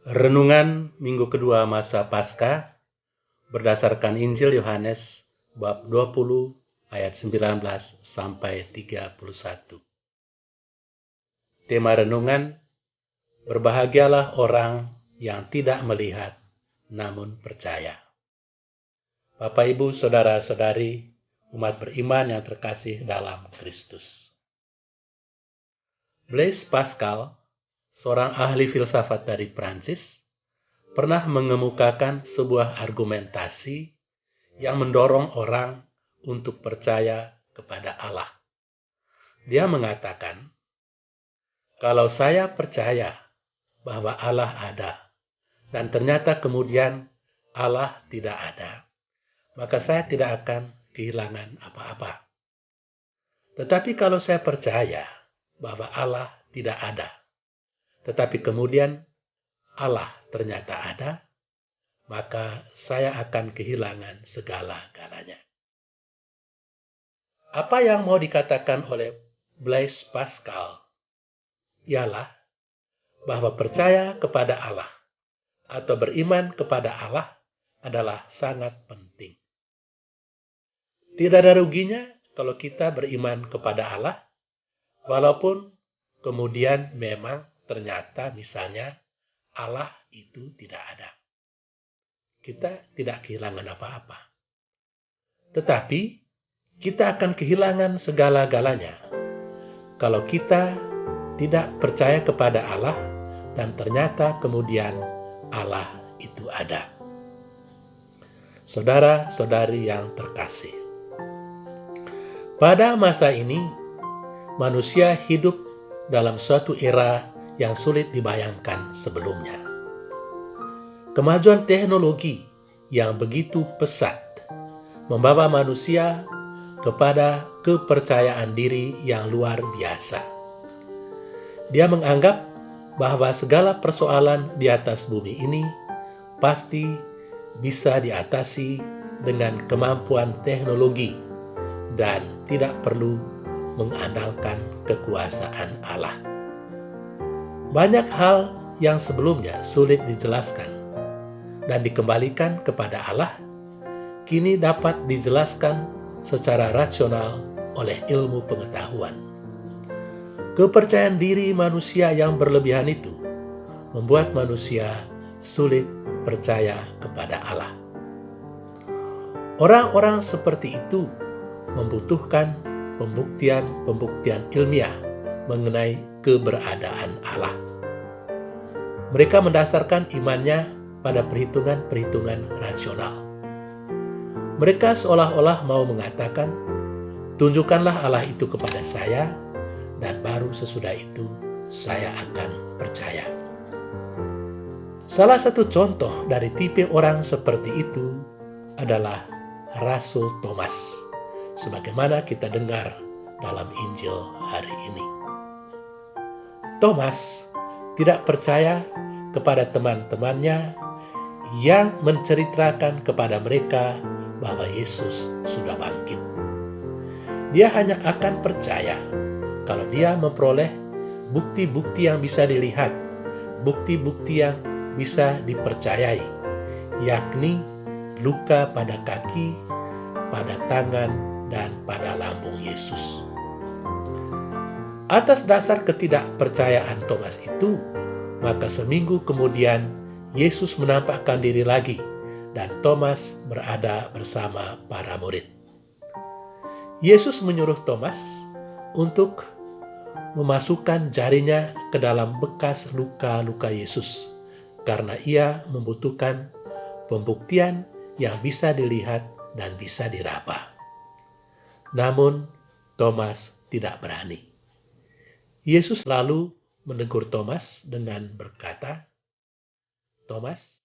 Renungan minggu kedua masa Paskah berdasarkan Injil Yohanes bab 20 ayat 19 sampai 31. Tema renungan, berbahagialah orang yang tidak melihat namun percaya. Bapak, Ibu, saudara-saudari, umat beriman yang terkasih dalam Kristus. Blaise Pascal, seorang ahli filsafat dari Prancis, pernah mengemukakan sebuah argumentasi yang mendorong orang untuk percaya kepada Allah. Dia mengatakan, kalau saya percaya bahwa Allah ada, dan ternyata kemudian Allah tidak ada, maka saya tidak akan kehilangan apa-apa. Tetapi kalau saya percaya bahwa Allah tidak ada, tetapi kemudian Allah ternyata ada, maka saya akan kehilangan segala-galanya. Apa yang mau dikatakan oleh Blaise Pascal ialah bahwa percaya kepada Allah atau beriman kepada Allah adalah sangat penting. Tidak ada ruginya kalau kita beriman kepada Allah, walaupun kemudian memang ternyata misalnya Allah itu tidak ada. Kita tidak kehilangan apa-apa. Tetapi kita akan kehilangan segala-galanya kalau kita tidak percaya kepada Allah dan ternyata kemudian Allah itu ada. Saudara-saudari yang terkasih, pada masa ini manusia hidup dalam suatu era yang sulit dibayangkan sebelumnya. Kemajuan teknologi yang begitu pesat membawa manusia kepada kepercayaan diri yang luar biasa. Dia menganggap bahwa segala persoalan di atas bumi ini pasti bisa diatasi dengan kemampuan teknologi dan tidak perlu mengandalkan kekuasaan Allah. Banyak hal yang sebelumnya sulit dijelaskan dan dikembalikan kepada Allah, kini dapat dijelaskan secara rasional oleh ilmu pengetahuan. Kepercayaan diri manusia yang berlebihan itu membuat manusia sulit percaya kepada Allah. Orang-orang seperti itu membutuhkan pembuktian ilmiah mengenai keberadaan Allah. Mereka mendasarkan imannya pada perhitungan-perhitungan rasional. Mereka seolah-olah mau mengatakan, tunjukkanlah Allah itu kepada saya, dan baru sesudah itu saya akan percaya. Salah satu contoh dari tipe orang seperti itu adalah Rasul Thomas, sebagaimana kita dengar dalam Injil hari ini. Thomas tidak percaya kepada teman-temannya yang menceritakan kepada mereka bahwa Yesus sudah bangkit. Dia hanya akan percaya kalau dia memperoleh bukti-bukti yang bisa dilihat, bukti-bukti yang bisa dipercayai, yakni luka pada kaki, pada tangan, dan pada lambung Yesus. Atas dasar ketidakpercayaan Thomas itu, maka seminggu kemudian Yesus menampakkan diri lagi dan Thomas berada bersama para murid. Yesus menyuruh Thomas untuk memasukkan jarinya ke dalam bekas luka-luka Yesus karena ia membutuhkan pembuktian yang bisa dilihat dan bisa diraba. Namun Thomas tidak berani. Yesus lalu menegur Thomas dengan berkata, Thomas,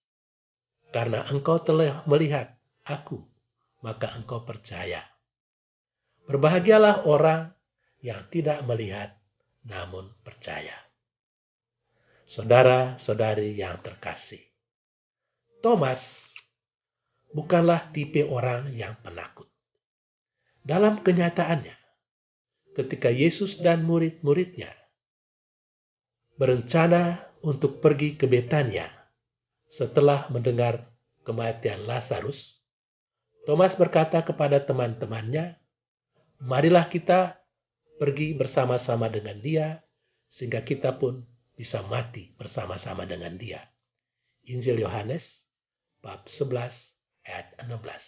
karena engkau telah melihat aku, maka engkau percaya. Berbahagialah orang yang tidak melihat namun percaya. Saudara-saudari yang terkasih, Thomas bukanlah tipe orang yang penakut. Dalam kenyataannya, ketika Yesus dan murid-muridnya berencana untuk pergi ke Betania setelah mendengar kematian Lazarus, Thomas berkata kepada teman-temannya, "Marilah kita pergi bersama-sama dengan dia, sehingga kita pun bisa mati bersama-sama dengan dia." Injil Yohanes, bab 11, ayat 16.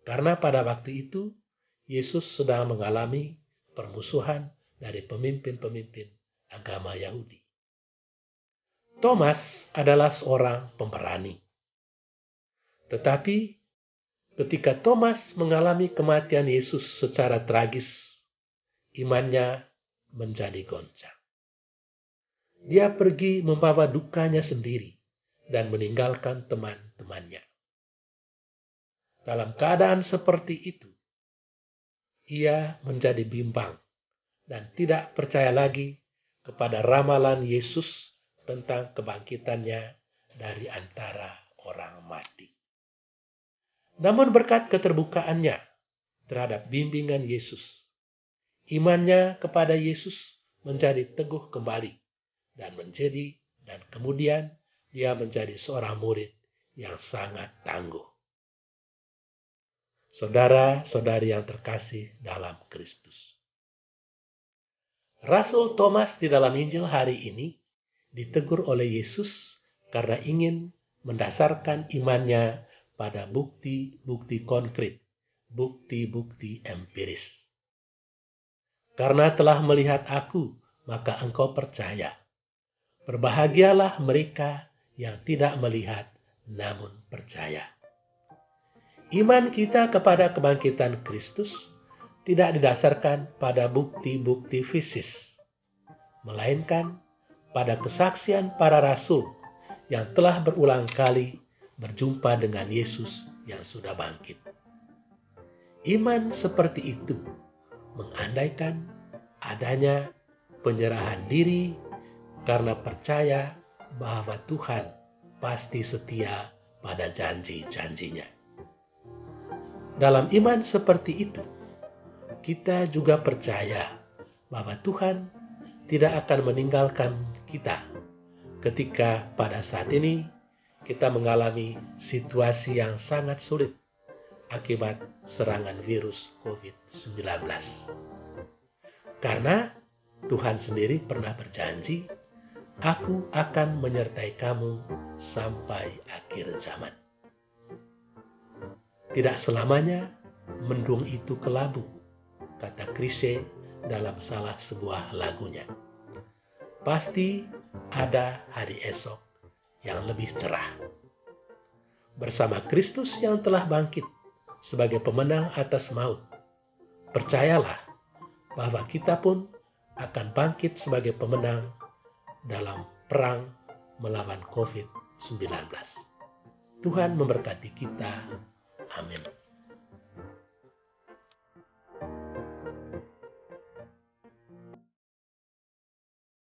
Karena pada waktu itu, Yesus sedang mengalami permusuhan dari pemimpin-pemimpin agama Yahudi. Thomas adalah seorang pemberani. Tetapi ketika Thomas mengalami kematian Yesus secara tragis, imannya menjadi goncang. Dia pergi membawa dukanya sendiri dan meninggalkan teman-temannya. Dalam keadaan seperti itu, ia menjadi bimbang dan tidak percaya lagi kepada ramalan Yesus tentang kebangkitannya dari antara orang mati. Namun berkat keterbukaannya terhadap bimbingan Yesus, imannya kepada Yesus menjadi teguh kembali dan kemudian dia menjadi seorang murid yang sangat tangguh. Saudara-saudari yang terkasih dalam Kristus, Rasul Thomas di dalam Injil hari ini ditegur oleh Yesus karena ingin mendasarkan imannya pada bukti-bukti konkret, bukti-bukti empiris. Karena telah melihat aku, maka engkau percaya. Berbahagialah mereka yang tidak melihat namun percaya. Iman kita kepada kebangkitan Kristus tidak didasarkan pada bukti-bukti fisik, melainkan pada kesaksian para rasul yang telah berulang kali berjumpa dengan Yesus yang sudah bangkit. Iman seperti itu mengandaikan adanya penyerahan diri karena percaya bahwa Tuhan pasti setia pada janji-janjinya. Dalam iman seperti itu, kita juga percaya bahwa Tuhan tidak akan meninggalkan kita ketika pada saat ini kita mengalami situasi yang sangat sulit akibat serangan virus COVID-19. Karena Tuhan sendiri pernah berjanji, "Aku akan menyertai kamu sampai akhir zaman." Tidak selamanya mendung itu kelabu, kata Chrisye dalam salah sebuah lagunya. Pasti ada hari esok yang lebih cerah. Bersama Kristus yang telah bangkit sebagai pemenang atas maut, percayalah bahwa kita pun akan bangkit sebagai pemenang dalam perang melawan COVID-19. Tuhan memberkati kita. Amin.